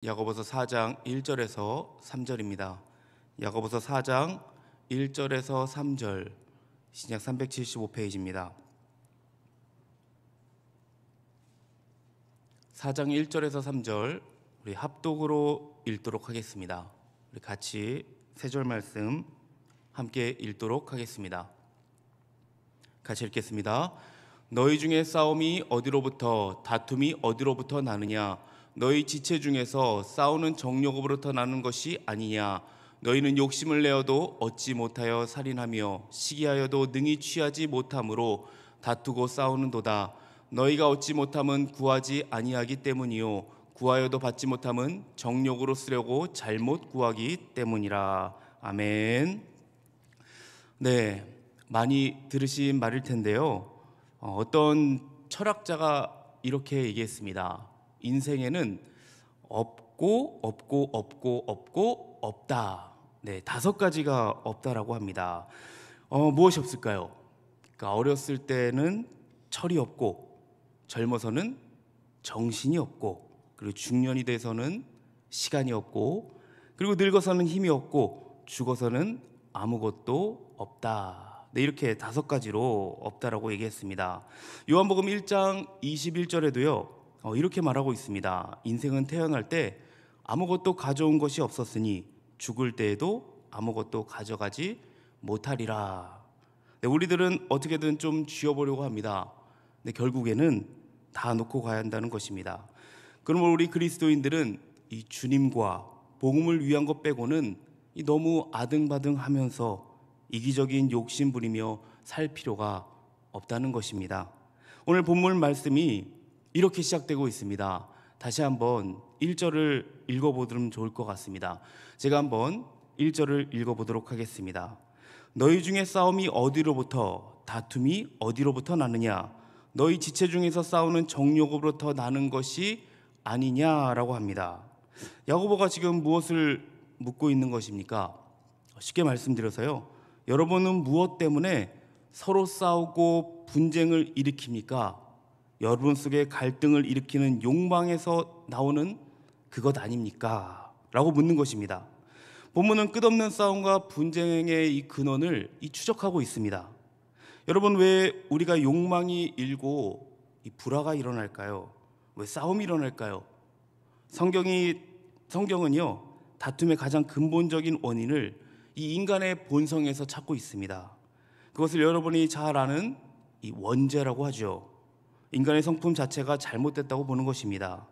야고보서 4장 1절에서 3절입니다. 야고보서 4장 1절에서 3절, 신약 375페이지입니다. 4장 1절에서 3절 우리 합독으로 읽도록 하겠습니다. 우리 같이 세 절 말씀 함께 읽도록 하겠습니다. 같이 읽겠습니다. 너희 중에 싸움이 어디로부터, 다툼이 어디로부터 나느냐? 너희 지체 중에서 싸우는 정욕으로부터 나는 것이 아니냐? 너희는 욕심을 내어도 얻지 못하여 살인하며 시기하여도 능히 취하지 못함으로 다투고 싸우는도다. 너희가 얻지 못함은 구하지 아니하기 때문이요 구하여도 받지 못함은 정욕으로 쓰려고 잘못 구하기 때문이라. 아멘. 네, 많이 들으신 말일 텐데요. 어떤 철학자가 이렇게 얘기했습니다. 인생에는 없고 없고 없고 없고 없다. 네, 5가지가 없다라고 합니다. 무엇이 없을까요? 그러니까 어렸을 때는 철이 없고, 젊어서는 정신이 없고, 그리고 중년이 돼서는 시간이 없고, 그리고 늙어서는 힘이 없고, 죽어서는 아무것도 없다. 네, 이렇게 5가지로 없다라고 얘기했습니다. 요한복음 1장 21절에도요 이렇게 말하고 있습니다. 인생은 태어날 때 아무것도 가져온 것이 없었으니 죽을 때에도 아무것도 가져가지 못하리라. 네, 우리들은 어떻게든 좀 쥐어보려고 합니다. 근데 결국에는 다 놓고 가야 한다는 것입니다. 그러면 우리 그리스도인들은 이 주님과 복음을 위한 것 빼고는 너무 아등바등하면서 이기적인 욕심 부리며 살 필요가 없다는 것입니다. 오늘 본문 말씀이 이렇게 시작되고 있습니다. 다시 한번 1절을 읽어보면 좋을 것 같습니다. 제가 한번 1절을 읽어보도록 하겠습니다. 너희 중에 싸움이 어디로부터, 다툼이 어디로부터 나느냐? 너희 지체 중에서 싸우는 정욕으로부터 나는 것이 아니냐라고 합니다. 야고보가 지금 무엇을 묻고 있는 것입니까? 쉽게 말씀드려서요, 여러분은 무엇 때문에 서로 싸우고 분쟁을 일으킵니까? 여러분 속에 갈등을 일으키는 욕망에서 나오는 그것 아닙니까? 라고 묻는 것입니다. 본문은 끝없는 싸움과 분쟁의 이 근원을 추적하고 있습니다. 여러분, 왜 우리가 욕망이 일고 이 불화가 일어날까요? 왜 싸움이 일어날까요? 성경은요, 다툼의 가장 근본적인 원인을 이 인간의 본성에서 찾고 있습니다. 그것을 여러분이 잘 아는 이 원죄라고 하죠. 인간의 성품 자체가 잘못됐다고 보는 것입니다.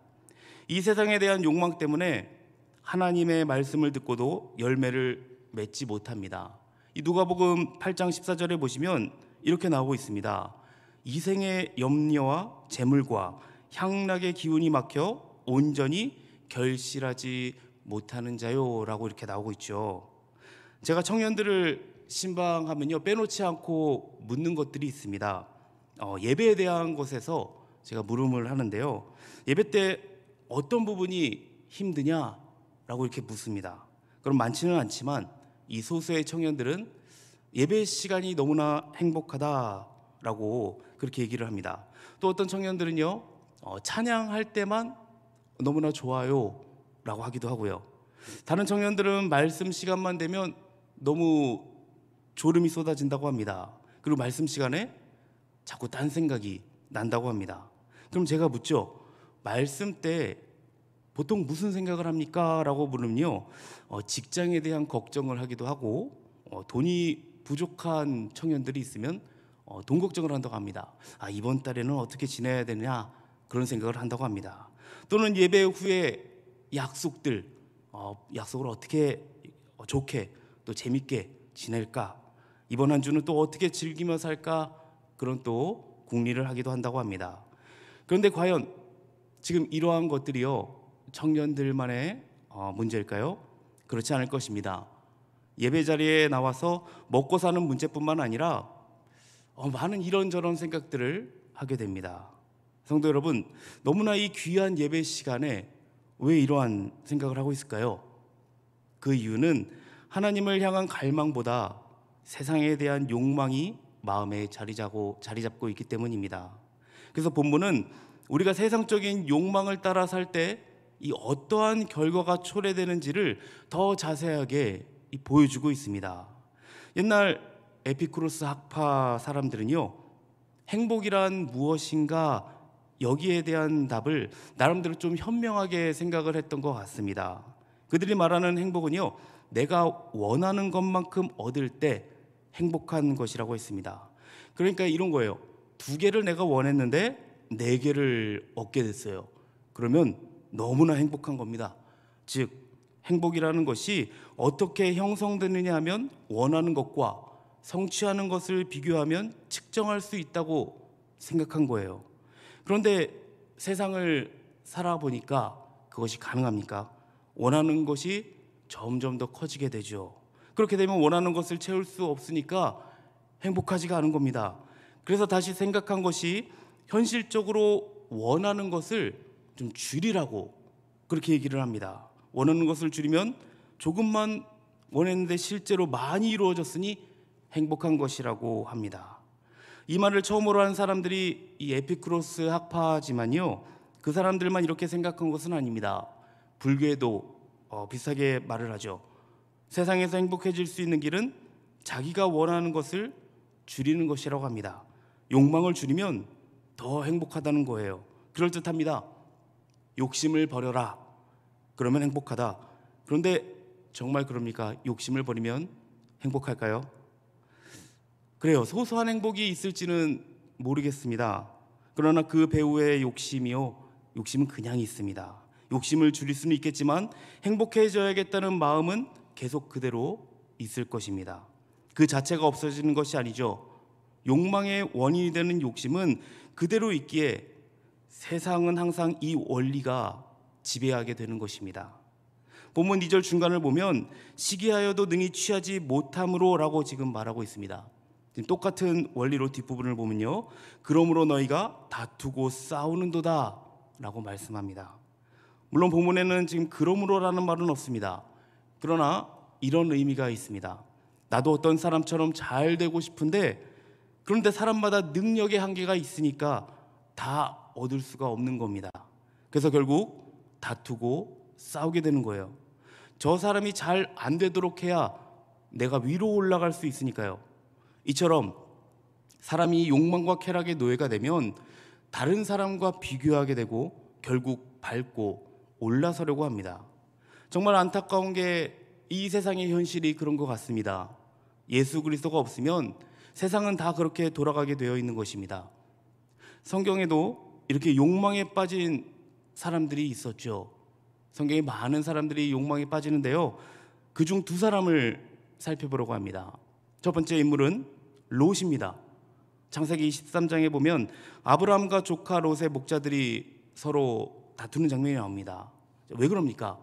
이 세상에 대한 욕망 때문에 하나님의 말씀을 듣고도 열매를 맺지 못합니다. 이 누가복음 8장 14절에 보시면 이렇게 나오고 있습니다. 이생의 염려와 재물과 향락의 기운이 막혀 온전히 결실하지 못하는 자요 라고 이렇게 나오고 있죠. 제가 청년들을 신방하면요, 빼놓지 않고 묻는 것들이 있습니다. 예배에 대한 것에서 제가 물음을 하는데요, 예배 때 어떤 부분이 힘드냐라고 이렇게 묻습니다. 그럼 많지는 않지만 이 소수의 청년들은 예배 시간이 너무나 행복하다라고 그렇게 얘기를 합니다. 또 어떤 청년들은요, 찬양할 때만 너무나 좋아요 라고 하기도 하고요. 다른 청년들은 말씀 시간만 되면 너무 졸음이 쏟아진다고 합니다. 그리고 말씀 시간에 자꾸 딴 생각이 난다고 합니다. 그럼 제가 묻죠. 말씀 때 보통 무슨 생각을 합니까? 라고 물으면요, 직장에 대한 걱정을 하기도 하고, 돈이 부족한 청년들이 있으면 돈 걱정을 한다고 합니다. 이번 달에는 어떻게 지내야 되냐, 그런 생각을 한다고 합니다. 또는 예배 후에 약속을 어떻게 좋게 또 재밌게 지낼까, 이번 한 주는 또 어떻게 즐기며 살까, 그런 또 궁리를 하기도 한다고 합니다. 그런데 과연 지금 이러한 것들이요, 청년들만의 문제일까요? 그렇지 않을 것입니다. 예배 자리에 나와서 먹고 사는 문제뿐만 아니라 많은 이런저런 생각들을 하게 됩니다. 성도 여러분, 너무나 이 귀한 예배 시간에 왜 이러한 생각을 하고 있을까요? 그 이유는 하나님을 향한 갈망보다 세상에 대한 욕망이 마음에 자리 잡고 있기 때문입니다. 그래서 본문은 우리가 세상적인 욕망을 따라 살 때 이 어떠한 결과가 초래되는지를 더 자세하게 보여주고 있습니다. 옛날 에피쿠로스 학파 사람들은요, 행복이란 무엇인가 여기에 대한 답을 나름대로 좀 현명하게 생각을 했던 것 같습니다. 그들이 말하는 행복은요, 내가 원하는 것만큼 얻을 때 행복한 것이라고 했습니다. 그러니까 이런 거예요. 2개를 내가 원했는데 4개를 얻게 됐어요. 그러면 너무나 행복한 겁니다. 즉, 행복이라는 것이 어떻게 형성되느냐 하면 원하는 것과 성취하는 것을 비교하면 측정할 수 있다고 생각한 거예요. 그런데 세상을 살아보니까 그것이 가능합니까? 원하는 것이 점점 더 커지게 되죠. 그렇게 되면 원하는 것을 채울 수 없으니까 행복하지가 않은 겁니다. 그래서 다시 생각한 것이 현실적으로 원하는 것을 좀 줄이라고 그렇게 얘기를 합니다. 원하는 것을 줄이면 조금만 원했는데 실제로 많이 이루어졌으니 행복한 것이라고 합니다. 이 말을 처음으로 한 사람들이 이 에피쿠로스 학파지만요, 그 사람들만 이렇게 생각한 것은 아닙니다. 불교에도 비슷하게 말을 하죠. 세상에서 행복해질 수 있는 길은 자기가 원하는 것을 줄이는 것이라고 합니다. 욕망을 줄이면 더 행복하다는 거예요. 그럴듯합니다. 욕심을 버려라. 그러면 행복하다. 그런데 정말 그럽니까? 욕심을 버리면 행복할까요? 그래요. 소소한 행복이 있을지는 모르겠습니다. 그러나 그 배우의 욕심은 그냥 있습니다. 욕심을 줄일 수는 있겠지만 행복해져야겠다는 마음은 계속 그대로 있을 것입니다. 그 자체가 없어지는 것이 아니죠. 욕망의 원인이 되는 욕심은 그대로 있기에 세상은 항상 이 원리가 지배하게 되는 것입니다. 본문 2절 중간을 보면 시기하여도 능히 취하지 못함으로 라고 지금 말하고 있습니다. 똑같은 원리로 뒷부분을 보면요, 그러므로 너희가 다투고 싸우는도다 라고 말씀합니다. 물론 본문에는 지금 그러므로라는 말은 없습니다. 그러나 이런 의미가 있습니다. 나도 어떤 사람처럼 잘 되고 싶은데, 그런데 사람마다 능력의 한계가 있으니까 다 얻을 수가 없는 겁니다. 그래서 결국 다투고 싸우게 되는 거예요. 저 사람이 잘 안 되도록 해야 내가 위로 올라갈 수 있으니까요. 이처럼 사람이 욕망과 쾌락의 노예가 되면 다른 사람과 비교하게 되고 결국 밟고 올라서려고 합니다. 정말 안타까운 게 이 세상의 현실이 그런 것 같습니다. 예수 그리스도가 없으면 세상은 다 그렇게 돌아가게 되어 있는 것입니다. 성경에도 이렇게 욕망에 빠진 사람들이 있었죠. 성경에 많은 사람들이 욕망에 빠지는데요, 그중 2사람을 살펴보려고 합니다. 첫 번째 인물은 롯입니다. 창세기 13장에 보면 아브라함과 조카 롯의 목자들이 서로 다투는 장면이 나옵니다. 왜 그럽니까?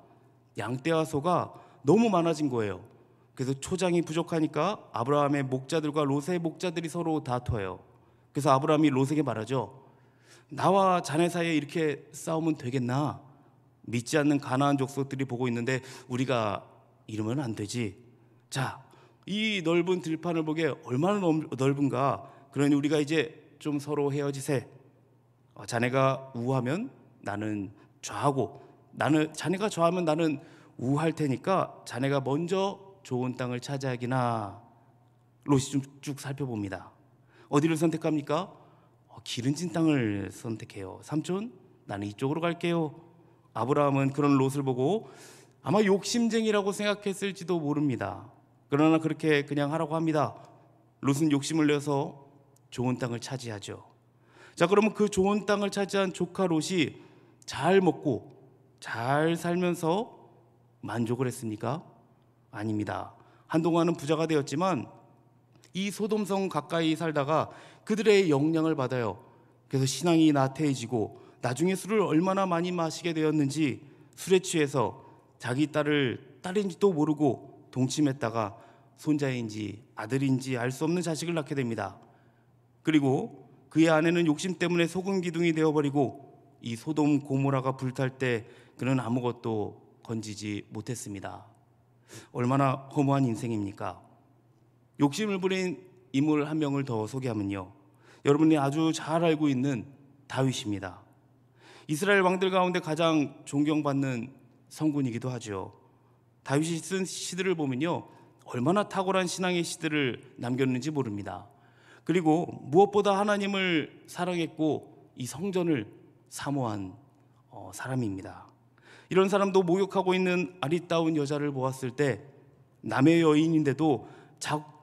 양떼와 소가 너무 많아진 거예요. 그래서 초장이 부족하니까 아브라함의 목자들과 롯의 목자들이 서로 다퉈요. 그래서 아브라함이 롯에게 말하죠. 나와 자네 사이에 이렇게 싸우면 되겠나? 믿지 않는 가나안 족속들이 보고 있는데 우리가 이러면 안 되지. 자, 이 넓은 들판을 보게 얼마나 넓은가. 그러니 우리가 이제 좀 서로 헤어지세. 자네가 우하면 나는 좌하고, 자네가 좌하면 나는 우할 테니까 자네가 먼저 좋은 땅을 차지하기나. 롯이 좀 쭉 살펴봅니다. 어디를 선택합니까? 기름진 땅을 선택해요. 삼촌, 나는 이쪽으로 갈게요. 아브라함은 그런 롯을 보고 아마 욕심쟁이라고 생각했을지도 모릅니다. 그러나 그렇게 그냥 하라고 합니다. 롯은 욕심을 내서 좋은 땅을 차지하죠. 자, 그러면 그 좋은 땅을 차지한 조카 롯이 잘 먹고 잘 살면서 만족을 했습니까? 아닙니다. 한동안은 부자가 되었지만 이 소돔성 가까이 살다가 그들의 영향을 받아요. 그래서 신앙이 나태해지고 나중에 술을 얼마나 많이 마시게 되었는지 술에 취해서 자기 딸을 딸인지도 모르고 동침했다가 손자인지 아들인지 알 수 없는 자식을 낳게 됩니다. 그리고 그의 아내는 욕심 때문에 소금 기둥이 되어버리고 이 소돔 고모라가 불탈 때 그는 아무것도 건지지 못했습니다. 얼마나 허무한 인생입니까? 욕심을 부린 인물 한 명을 더 소개하면요, 여러분이 아주 잘 알고 있는 다윗입니다. 이스라엘 왕들 가운데 가장 존경받는 성군이기도 하죠. 다윗이 쓴 시들을 보면요, 얼마나 탁월한 신앙의 시들을 남겼는지 모릅니다. 그리고 무엇보다 하나님을 사랑했고 이 성전을 사모한 사람입니다. 이런 사람도 목욕하고 있는 아리따운 여자를 보았을 때 남의 여인인데도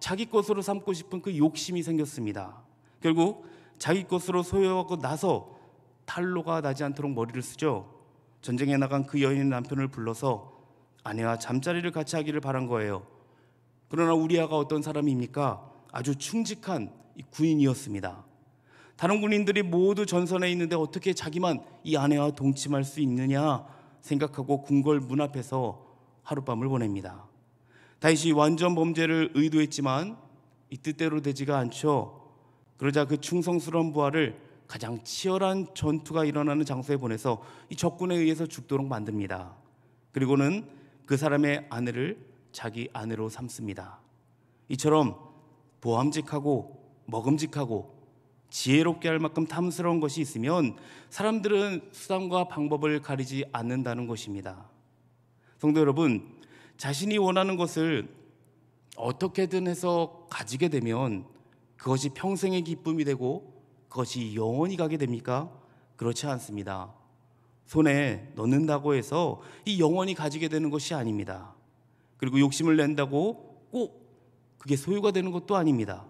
자기 것으로 삼고 싶은 그 욕심이 생겼습니다. 결국 자기 것으로 소유하고 나서 탈로가 나지 않도록 머리를 쓰죠. 전쟁에 나간 그 여인의 남편을 불러서 아내와 잠자리를 같이 하기를 바란 거예요. 그러나 우리아가 어떤 사람입니까? 아주 충직한 군인이었습니다. 다른 군인들이 모두 전선에 있는데 어떻게 자기만 이 아내와 동침할 수 있느냐 생각하고 궁궐 문 앞에서 하룻밤을 보냅니다. 다윗이 완전 범죄를 의도했지만 이 뜻대로 되지가 않죠. 그러자 그 충성스러운 부하를 가장 치열한 전투가 일어나는 장소에 보내서 이 적군에 의해서 죽도록 만듭니다. 그리고는 그 사람의 아내를 자기 아내로 삼습니다. 이처럼 보암직하고 먹음직하고 지혜롭게 할 만큼 탐스러운 것이 있으면 사람들은 수단과 방법을 가리지 않는다는 것입니다. 성도 여러분, 자신이 원하는 것을 어떻게든 해서 가지게 되면 그것이 평생의 기쁨이 되고 그것이 영원히 가게 됩니까? 그렇지 않습니다. 손에 넣는다고 해서 이 영원히 가지게 되는 것이 아닙니다. 그리고 욕심을 낸다고 꼭 그게 소유가 되는 것도 아닙니다.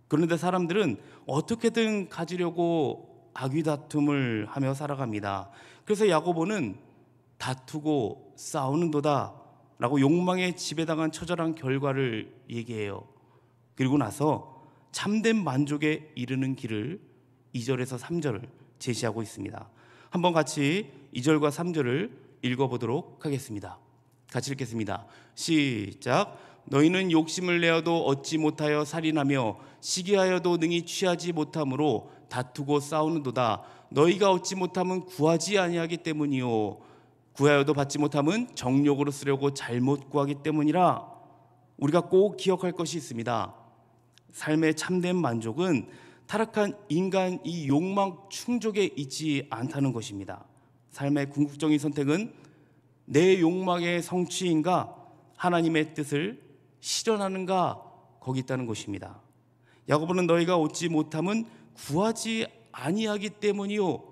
그런데 사람들은 어떻게든 가지려고 악의다툼을 하며 살아갑니다. 그래서 야고보는 다투고 싸우는도다 라고 욕망에 지배당한 처절한 결과를 얘기해요. 그리고 나서 참된 만족에 이르는 길을 2절에서 3절을 제시하고 있습니다. 한번 같이 2절과 3절을 읽어보도록 하겠습니다. 같이 읽겠습니다. 시작. 너희는 욕심을 내어도 얻지 못하여 살인하며 시기하여도 능히 취하지 못함으로 다투고 싸우는도다. 너희가 얻지 못함은 구하지 아니하기 때문이요 구하여도 받지 못함은 정욕으로 쓰려고 잘못 구하기 때문이라. 우리가 꼭 기억할 것이 있습니다. 삶의 참된 만족은 타락한 인간 이 욕망 충족에 있지 않다는 것입니다. 삶의 궁극적인 선택은 내 욕망의 성취인가 하나님의 뜻을 실현하는가 거기 있다는 것입니다. 야고보는 너희가 얻지 못함은 구하지 아니하기 때문이요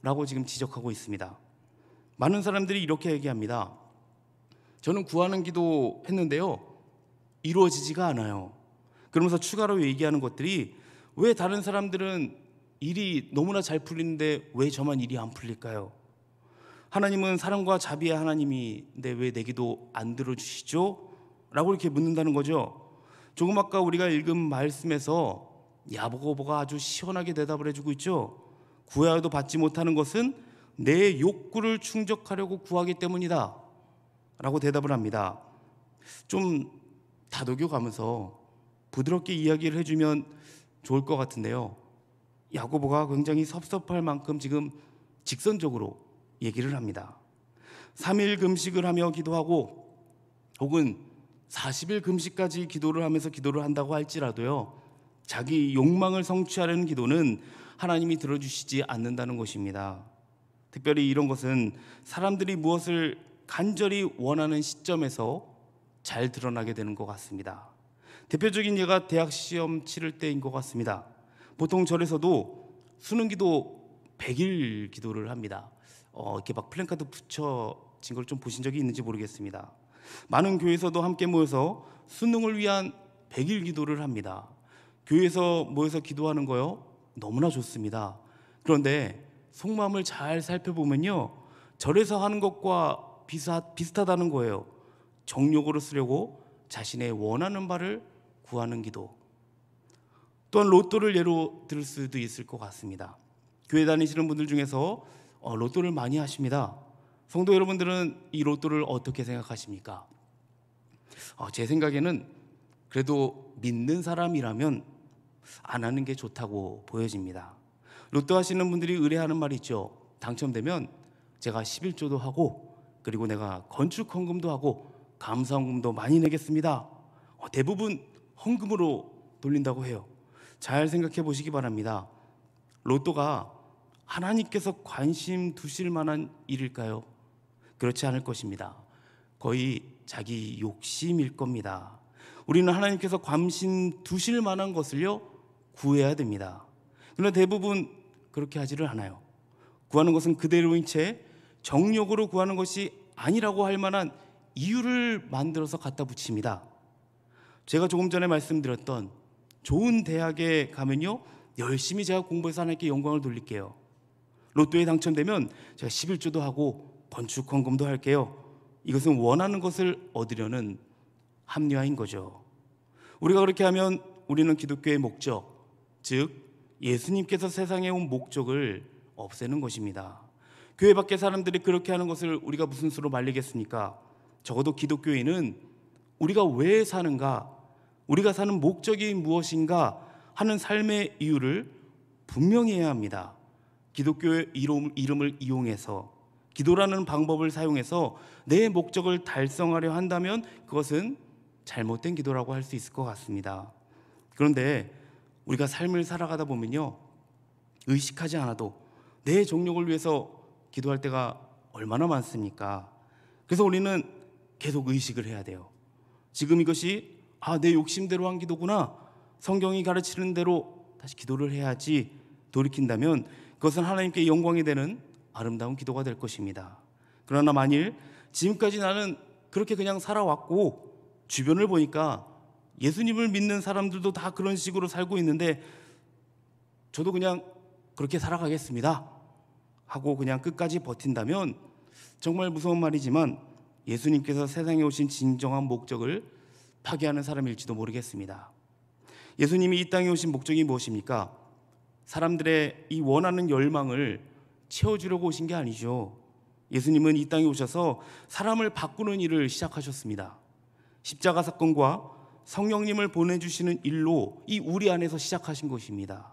라고 지금 지적하고 있습니다. 많은 사람들이 이렇게 얘기합니다. 저는 구하는 기도 했는데요 이루어지지가 않아요. 그러면서 추가로 얘기하는 것들이 왜 다른 사람들은 일이 너무나 잘 풀리는데 왜 저만 일이 안 풀릴까요? 하나님은 사랑과 자비의 하나님인데 왜 내 기도 안 들어주시죠? 라고 이렇게 묻는다는 거죠. 조금 아까 우리가 읽은 말씀에서 야고보가 아주 시원하게 대답을 해주고 있죠. 구하여도 받지 못하는 것은 내 욕구를 충족하려고 구하기 때문이다 라고 대답을 합니다. 좀 다독여 가면서 부드럽게 이야기를 해주면 좋을 것 같은데요. 야고보가 굉장히 섭섭할 만큼 지금 직선적으로 얘기를 합니다. 3일 금식을 하며 기도하고 혹은 40일 금식까지 기도를 하면서 기도를 한다고 할지라도요 자기 욕망을 성취하려는 기도는 하나님이 들어주시지 않는다는 것입니다. 특별히 이런 것은 사람들이 무엇을 간절히 원하는 시점에서 잘 드러나게 되는 것 같습니다. 대표적인 예가 대학 시험 치를 때인 것 같습니다. 보통 절에서도 수능기도 100일 기도를 합니다. 이렇게 막 플랜카드 붙여진 걸 좀 보신 적이 있는지 모르겠습니다. 많은 교회에서도 함께 모여서 수능을 위한 100일 기도를 합니다. 교회에서 모여서 기도하는 거요 너무나 좋습니다. 그런데 속마음을 잘 살펴보면요 절에서 하는 것과 비슷하다는 거예요. 정욕으로 쓰려고 자신의 원하는 바를 구하는 기도. 또한 로또를 예로 들 수도 있을 것 같습니다. 교회 다니시는 분들 중에서 로또를 많이 하십니다. 성도 여러분들은 이 로또를 어떻게 생각하십니까? 제 생각에는 그래도 믿는 사람이라면 안 하는 게 좋다고 보여집니다. 로또 하시는 분들이 의뢰하는 말이 있죠. 당첨되면 제가 11조도 하고 그리고 내가 건축 헌금도 하고 감사 헌금도 많이 내겠습니다. 대부분 헌금으로 돌린다고 해요. 잘 생각해 보시기 바랍니다. 로또가 하나님께서 관심 두실 만한 일일까요? 그렇지 않을 것입니다. 거의 자기 욕심일 겁니다. 우리는 하나님께서 관심 두실 만한 것을요 구해야 됩니다. 그러나 대부분 그렇게 하지를 않아요. 구하는 것은 그대로인 채 정욕으로 구하는 것이 아니라고 할 만한 이유를 만들어서 갖다 붙입니다. 제가 조금 전에 말씀드렸던 좋은 대학에 가면요 열심히 제가 공부해서 하나님께 영광을 돌릴게요. 로또에 당첨되면 제가 11조도 하고 건축 헌금도 할게요. 이것은 원하는 것을 얻으려는 합리화인 거죠. 우리가 그렇게 하면 우리는 기독교의 목적, 즉 예수님께서 세상에 온 목적을 없애는 것입니다. 교회 밖의 사람들이 그렇게 하는 것을 우리가 무슨 수로 말리겠습니까? 적어도 기독교인은 우리가 왜 사는가, 우리가 사는 목적이 무엇인가 하는 삶의 이유를 분명히 해야 합니다. 기독교의 이름을 이용해서, 기도라는 방법을 사용해서 내 목적을 달성하려 한다면 그것은 잘못된 기도라고 할 수 있을 것 같습니다. 그런데 우리가 삶을 살아가다 보면요 의식하지 않아도 내 정욕을 위해서 기도할 때가 얼마나 많습니까? 그래서 우리는 계속 의식을 해야 돼요. 지금 이것이 내 욕심대로 한 기도구나, 성경이 가르치는 대로 다시 기도를 해야지 돌이킨다면 그것은 하나님께 영광이 되는 아름다운 기도가 될 것입니다. 그러나 만일 지금까지 나는 그렇게 그냥 살아왔고 주변을 보니까 예수님을 믿는 사람들도 다 그런 식으로 살고 있는데 저도 그냥 그렇게 살아가겠습니다 하고 그냥 끝까지 버틴다면 정말 무서운 말이지만 예수님께서 세상에 오신 진정한 목적을 파괴하는 사람일지도 모르겠습니다. 예수님이 이 땅에 오신 목적이 무엇입니까? 사람들의 이 원하는 열망을 채워주려고 오신 게 아니죠. 예수님은 이 땅에 오셔서 사람을 바꾸는 일을 시작하셨습니다. 십자가 사건과 성령님을 보내주시는 일로 이 우리 안에서 시작하신 것입니다.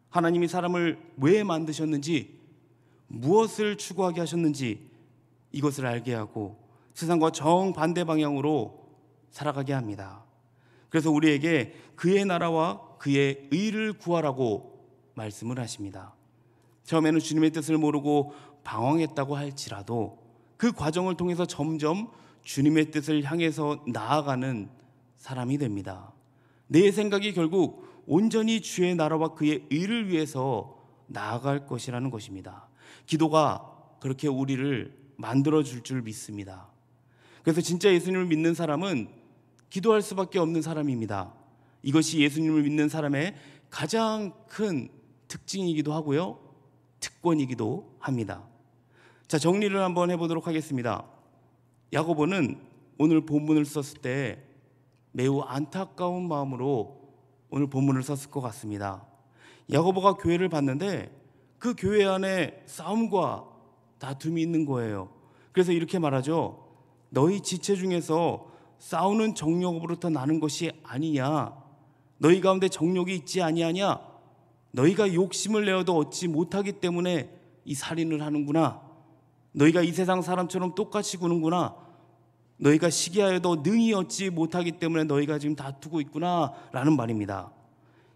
하나님이 사람을 왜 만드셨는지, 무엇을 추구하게 하셨는지 이것을 알게 하고 세상과 정반대 방향으로 살아가게 합니다. 그래서 우리에게 그의 나라와 그의 의를 구하라고 말씀을 하십니다. 처음에는 주님의 뜻을 모르고 방황했다고 할지라도 그 과정을 통해서 점점 주님의 뜻을 향해서 나아가는 사람이 됩니다. 내 생각이 결국 온전히 주의 나라와 그의 의를 위해서 나아갈 것이라는 것입니다. 기도가 그렇게 우리를 만들어줄 줄 믿습니다. 그래서 진짜 예수님을 믿는 사람은 기도할 수밖에 없는 사람입니다. 이것이 예수님을 믿는 사람의 가장 큰 특징이기도 하고요, 특권이기도 합니다. 자, 정리를 한번 해보도록 하겠습니다. 야고보는 오늘 본문을 썼을 때 매우 안타까운 마음으로 오늘 본문을 썼을 것 같습니다. 야고보가 교회를 봤는데 그 교회 안에 싸움과 다툼이 있는 거예요. 그래서 이렇게 말하죠. 너희 지체 중에서 싸우는 정욕으로부터 나는 것이 아니냐? 너희 가운데 정욕이 있지 아니하냐? 너희가 욕심을 내어도 얻지 못하기 때문에 이 살인을 하는구나. 너희가 이 세상 사람처럼 똑같이 구는구나. 너희가 시기하여도 능히 얻지 못하기 때문에 너희가 지금 다투고 있구나 라는 말입니다.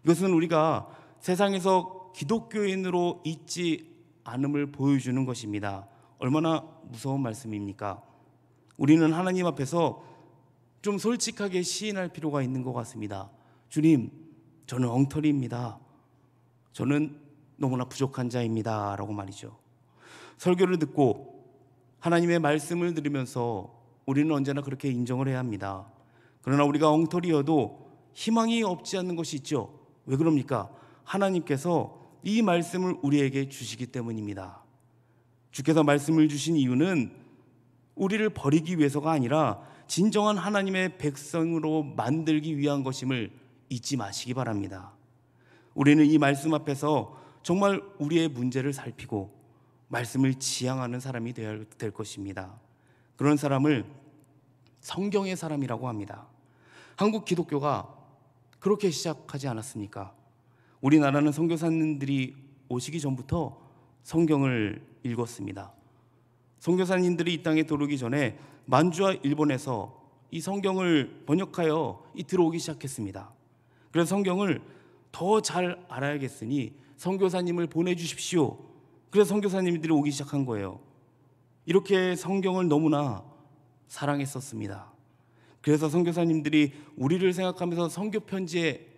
이것은 우리가 세상에서 기독교인으로 있지 않음을 보여주는 것입니다. 얼마나 무서운 말씀입니까? 우리는 하나님 앞에서 좀 솔직하게 시인할 필요가 있는 것 같습니다. 주님, 저는 엉터리입니다. 저는 너무나 부족한 자입니다 라고 말이죠. 설교를 듣고 하나님의 말씀을 들으면서 우리는 언제나 그렇게 인정을 해야 합니다. 그러나 우리가 엉터리여도 희망이 없지 않는 것이 있죠. 왜 그럽니까? 하나님께서 이 말씀을 우리에게 주시기 때문입니다. 주께서 말씀을 주신 이유는 우리를 버리기 위해서가 아니라 진정한 하나님의 백성으로 만들기 위한 것임을 잊지 마시기 바랍니다. 우리는 이 말씀 앞에서 정말 우리의 문제를 살피고 말씀을 지향하는 사람이 되어야 될 것입니다. 그런 사람을 성경의 사람이라고 합니다. 한국 기독교가 그렇게 시작하지 않았습니까? 우리나라는 선교사님들이 오시기 전부터 성경을 읽었습니다. 선교사님들이 이 땅에 들어오기 전에 만주와 일본에서 이 성경을 번역하여 들어오기 시작했습니다. 그래서 성경을 더 잘 알아야겠으니 선교사님을 보내주십시오 그래서 선교사님들이 오기 시작한 거예요. 이렇게 성경을 너무나 사랑했었습니다. 그래서 선교사님들이 우리를 생각하면서 선교 편지에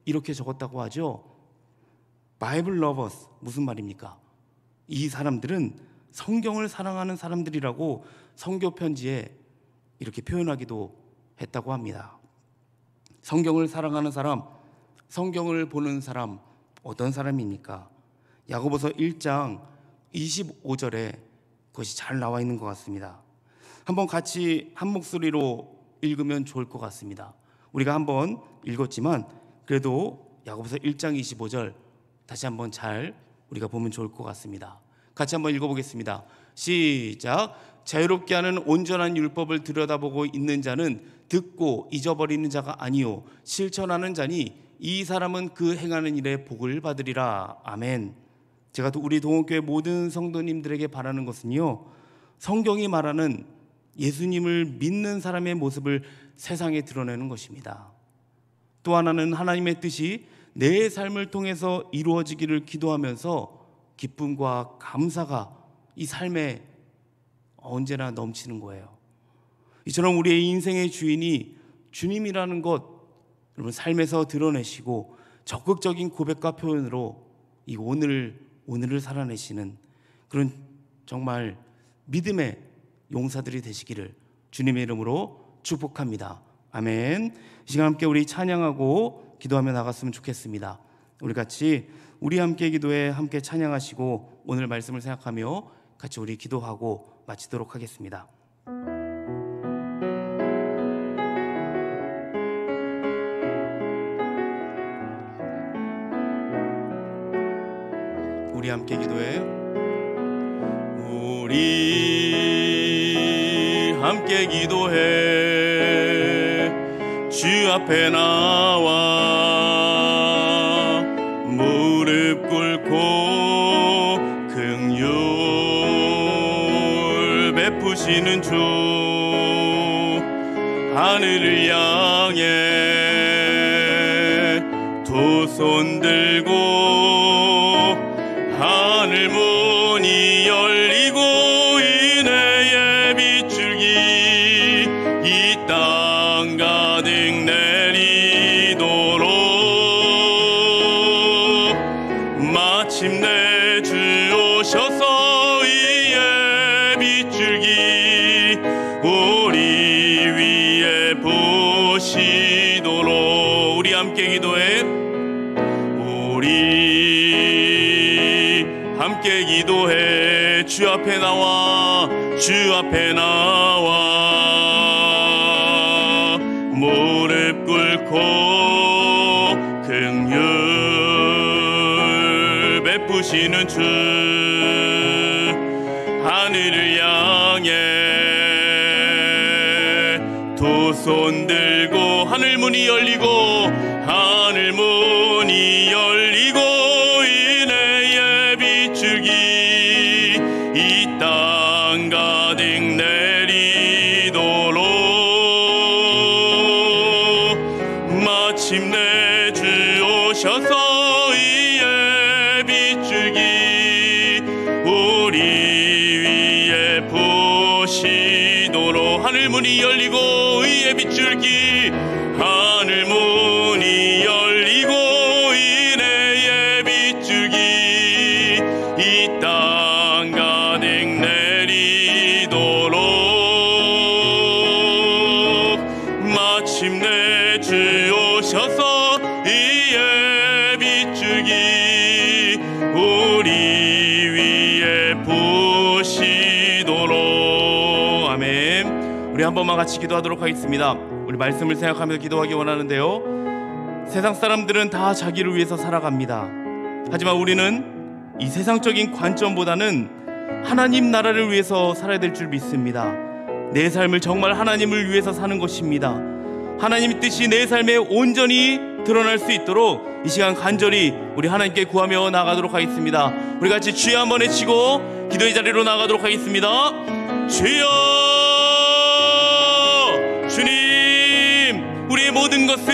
이렇게 적었다고 하죠. 바이블 러버스, 무슨 말입니까? 이 사람들은 성경을 사랑하는 사람들이라고 선교 편지에 이렇게 표현하기도 했다고 합니다. 성경을 사랑하는 사람, 성경을 보는 사람, 어떤 사람입니까? 야고보서 1장 25절에 그것이 잘 나와 있는 것 같습니다. 한번 같이 한 목소리로 읽으면 좋을 것 같습니다. 우리가 한번 읽었지만 그래도 야고보서 1장 25절 다시 한번 잘 우리가 보면 좋을 것 같습니다. 같이 한번 읽어보겠습니다. 시작. 자유롭게 하는 온전한 율법을 들여다보고 있는 자는 듣고 잊어버리는 자가 아니요 실천하는 자니 이 사람은 그 행하는 일에 복을 받으리라. 아멘. 제가 우리 동원교회 모든 성도님들에게 바라는 것은요, 성경이 말하는 예수님을 믿는 사람의 모습을 세상에 드러내는 것입니다. 또 하나는 하나님의 뜻이 내 삶을 통해서 이루어지기를 기도하면서 기쁨과 감사가 이 삶에 언제나 넘치는 거예요. 이처럼 우리의 인생의 주인이 주님이라는 것, 여러분 삶에서 드러내시고 적극적인 고백과 표현으로 이 오늘을 살아내시는 그런 정말 믿음의 용사들이 되시기를 주님의 이름으로 축복합니다. 아멘. 이 시간 함께 우리 찬양하고 기도하며 나갔으면 좋겠습니다. 우리 같이 우리 함께 기도에 함께 찬양하시고 오늘 말씀을 생각하며 같이 우리 기도하고 마치도록 하겠습니다. 우리 함께 기도해. 우리 함께 기도해. 주 앞에 나와 무릎 꿇고 긍휼 베푸시는 주 하늘을 향해 두 손 들고 하늘 문이 열리고 은혜의 빗줄기 이 땅 가득 내리도록 마침내 주 오셔서 이의 빗줄기 우리 위에 부시도록 우리 함께 기도해. 우리 함께 기도해. 주 앞에 나와 주 앞에 나와 무릎 꿇고 긍휼 베푸시는 주 하늘을 향해 두 손 들고 하늘 문이 열리고 하늘 문이 열리고 은혜의 빗줄기 이 땅 가득 내리도록 마침내 주 오셔서 이의 빗줄기 우리 위에 부시도록 하늘 문이 열리고 의의 빗줄기 하늘 문이 열리고 은혜의 빗줄기 이 땅 가득 내리도록 마침내 주 오셔서 이의 빗줄기 우리 위에 부시도록. 아멘. 우리 한 번만 같이 기도하도록 하겠습니다. 우리 말씀을 생각하며 기도하기 원하는데요, 세상 사람들은 다 자기를 위해서 살아갑니다. 하지만 우리는 이 세상적인 관점보다는 하나님 나라를 위해서 살아야 될 줄 믿습니다. 내 삶을 정말 하나님을 위해서 사는 것입니다. 하나님의 뜻이 내 삶에 온전히 드러날 수 있도록 이 시간 간절히 우리 하나님께 구하며 나가도록 하겠습니다. 우리 같이 주여 한번 외치고 기도의 자리로 나가도록 하겠습니다. 주여, 주님, 우리의 모든 것을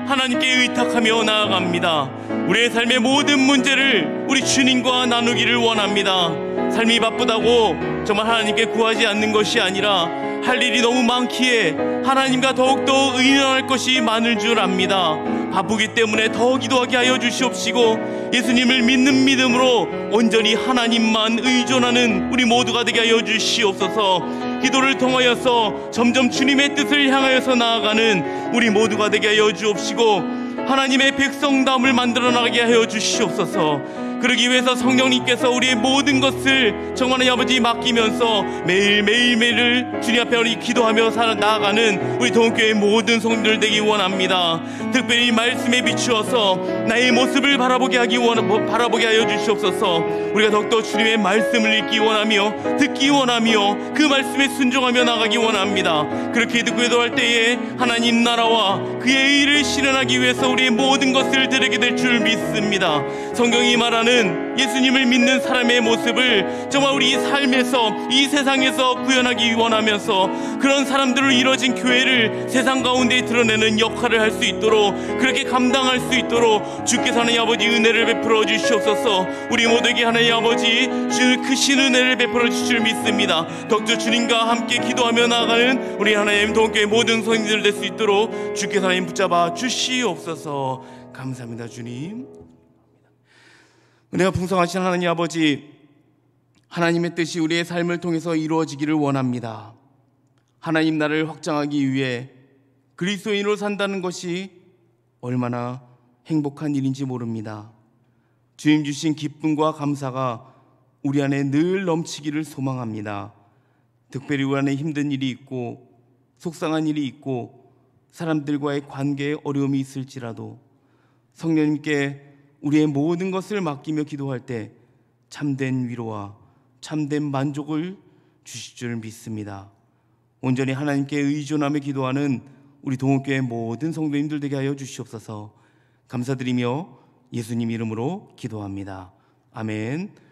하나님 하나님께 의탁하며 나아갑니다. 우리의 삶의 모든 문제를 우리 주님과 나누기를 원합니다. 삶이 바쁘다고 정말 하나님께 구하지 않는 것이 아니라 할 일이 너무 많기에 하나님과 더욱더 의논할 것이 많을 줄 압니다. 바쁘기 때문에 더 기도하게 하여 주시옵시고 예수님을 믿는 믿음으로 온전히 하나님만 의존하는 우리 모두가 되게 하여 주시옵소서. 기도를 통하여서 점점 주님의 뜻을 향하여서 나아가는 우리 모두가 되게 하여 주옵시고 하나님의 백성다움을 만들어 나가게 하여 주시옵소서. 그러기 위해서 성령님께서 우리의 모든 것을 정말 아버지 맡기면서 매일매일을 주님 앞에 우리 기도하며 나아가는 우리 동교회 모든 성도들 되기 원합니다. 특별히 말씀에 비추어서 나의 모습을 바라보게 하여 주시옵소서. 우리가 더욱더 주님의 말씀을 읽기 원하며 듣기 원하며 그 말씀에 순종하며 나가기 원합니다. 그렇게 듣고 기도할 때에 하나님 나라와 그의 일을 실현하기 위해서 우리의 모든 것을 드리게 될 줄 믿습니다. 성경이 말하는 예수님을 믿는 사람의 모습을 정말 우리 삶에서 이 세상에서 구현하기 원하면서 그런 사람들로 이루어진 교회를 세상 가운데 드러내는 역할을 할 수 있도록 그렇게 감당할 수 있도록 주께서 하나님 아버지 은혜를 베풀어 주시옵소서. 우리 모두에게 하나님 아버지 주 크신 은혜를 베풀어 주실 줄 믿습니다. 덕주 주님과 함께 기도하며 나아가는 우리 하나님 동교회 모든 성인들 될 수 있도록 주께서 하나님 붙잡아 주시옵소서. 감사합니다. 주님, 은혜가 풍성하신 하나님 아버지, 하나님의 뜻이 우리의 삶을 통해서 이루어지기를 원합니다. 하나님 나라를 확장하기 위해 그리스도인으로 산다는 것이 얼마나 행복한 일인지 모릅니다. 주님 주신 기쁨과 감사가 우리 안에 늘 넘치기를 소망합니다. 특별히 우리 안에 힘든 일이 있고 속상한 일이 있고 사람들과의 관계에 어려움이 있을지라도 성령님께 우리의 모든 것을 맡기며 기도할 때 참된 위로와 참된 만족을 주실 줄 믿습니다. 온전히 하나님께 의존하며 기도하는 우리 동호교회 모든 성도님들 되게 하여 주시옵소서. 감사드리며 예수님 이름으로 기도합니다. 아멘.